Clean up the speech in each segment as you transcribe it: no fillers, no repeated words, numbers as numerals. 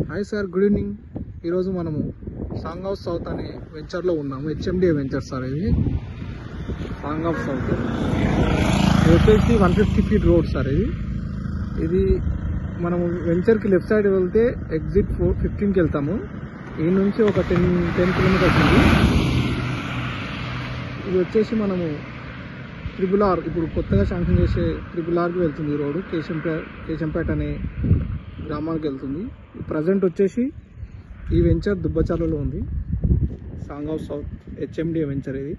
Hi sir, good evening. ఈరోజు మనము song of south అనే వెంచర్లో ఉన్నాము. హెచ్ఎండిఏ వెంచర్ సార్ ఇది. సాంగ్ ఆఫ్ సౌత్ ఇది వచ్చేసి 150 ఫీట్ రోడ్ సార్. ఇది మనము వెంచర్కి లెఫ్ట్ సైడ్ వెళ్తే ఎగ్జిట్ 15కి వెళ్తాము. ఈ నుంచి ఒక 10 కిలోమీటర్స్ ఉంది. ఇది వచ్చేసి మనము RRR ఇప్పుడు కొత్తగా శాంక్షన్ చేసే RRRకి వెళ్తుంది ఈ రోడ్డు. కేశంపేట అనే గ్రామానికి వెళ్తుంది. ప్రజెంట్ వచ్చేసి ఈ వెంచర్ దుబ్బచార్లలో ఉంది. Song of south HMDA venture. ఇది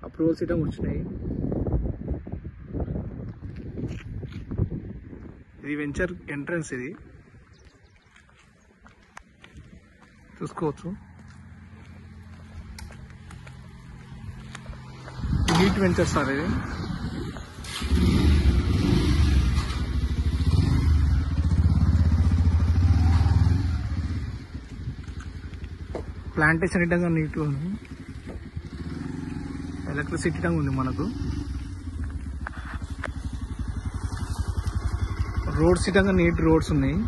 అప్రూవల్స్ ఇటం వచ్చినాయి. ఇది వెంచర్ ఎంట్రన్స్. ఇది చూసుకోవచ్చు. నీట్ వెంచర్ సార్ ఇది. ప్లాంటేషన్ ఇటంగా నీట్గా ఉంది. ఎలక్ట్రిసిటీ ఇటంగా ఉంది మనకు. రోడ్స్ ఇటంగా నీట్ రోడ్స్ ఉన్నాయి,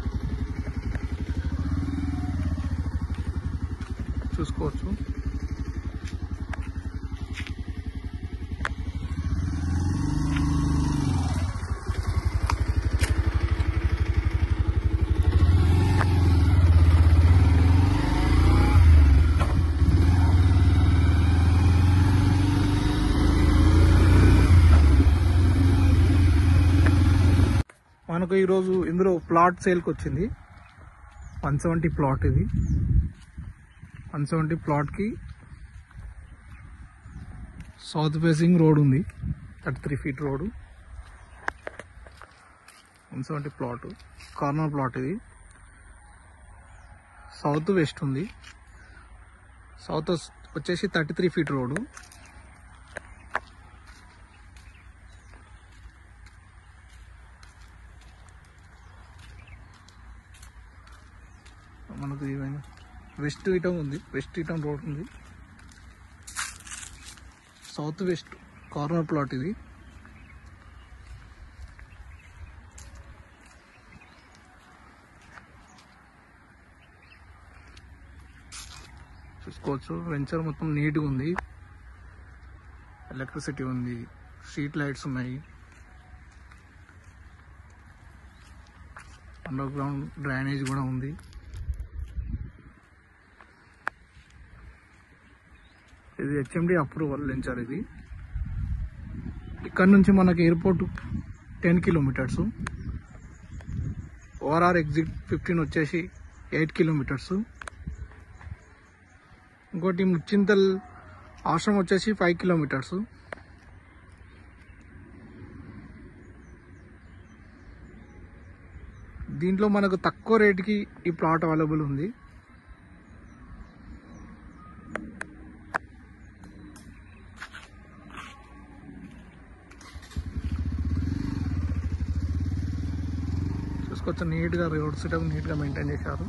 చూసుకోవచ్చు. మనకు ఈరోజు ఇందులో ప్లాట్ సేల్కి వచ్చింది. 170 ప్లాట్. ఇది 170 ప్లాట్కి సౌత్ ఫేసింగ్ రోడ్ ఉంది. 33 feet road. 170 plot, corner plot. ఇది సౌత్ వెస్ట్ ఉంది. సౌత్ వచ్చేసి 33 ఫీట్ రోడ్. మనకు వెస్ట్ ఇటం ఉంది. వెస్ట్ ఇటం రోడ్ ఉంది. South west corner plot. ఇది చూసుకోవచ్చు. వెంచర్ మొత్తం నీట్గా ఉంది. ఎలక్ట్రిసిటీ ఉంది, స్ట్రీట్ లైట్స్ ఉన్నాయి, అండర్ గ్రౌండ్ డ్రైనేజ్ కూడా ఉంది. ఇది హెచ్ఎండి అప్రూవల్ వెంచర్. ఇది ఇక్కడ నుంచి మనకి ఎయిర్పోర్ట్ 10 కిలోమీటర్స్. ORR ఎగ్జిట్ 15 వచ్చేసి 8 కిలోమీటర్స్. ఇంకోటి ముచ్చింతల్ ఆశ్రమం వచ్చేసి 5 కిలోమీటర్స్. దీంట్లో మనకు తక్కువ రేటుకి ఈ ప్లాట్ అవైలబుల్ ఉంది. కొంచెం నీట్గా రోడ్ సిటం నీట్గా మెయింటైన్ చేశారు.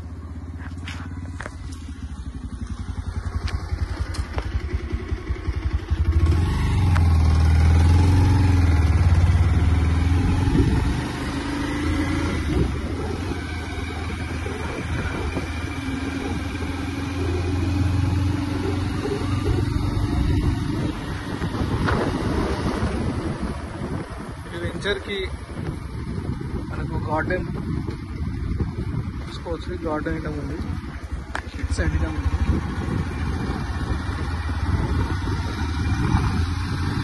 ఈ వెంచర్కి మనకు గార్డెన్ చూసుకోవచ్చు. గార్డెన్ ఇటం ఉంది, ఇట్ సైడ్ ఇటం ఉంది,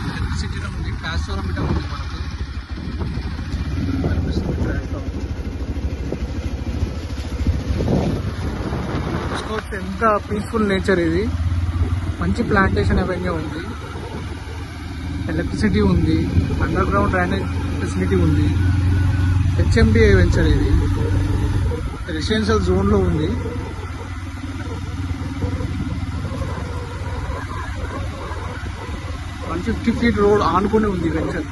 ఎలక్ట్రిసిటీ ఇటం ఉంది, ట్రాన్స్ఫార్మర్ ఇటం ఉంది. మనకు చూసుకోవచ్చు ఎంత పీస్ఫుల్ నేచర్. ఇది మంచి ప్లాంటేషన్ అవెన్యూ ఉంది, ఎలక్ట్రిసిటీ ఉంది, అండర్ గ్రౌండ్ డ్రైనేజ్ ఫెసిలిటీ ఉంది. HMDA venture. ఇది రెసిడెన్షియల్ జోన్లో ఉంది. $150 ఫీట్ రోడ్ ఆనుకుని ఉంది వెంచర్.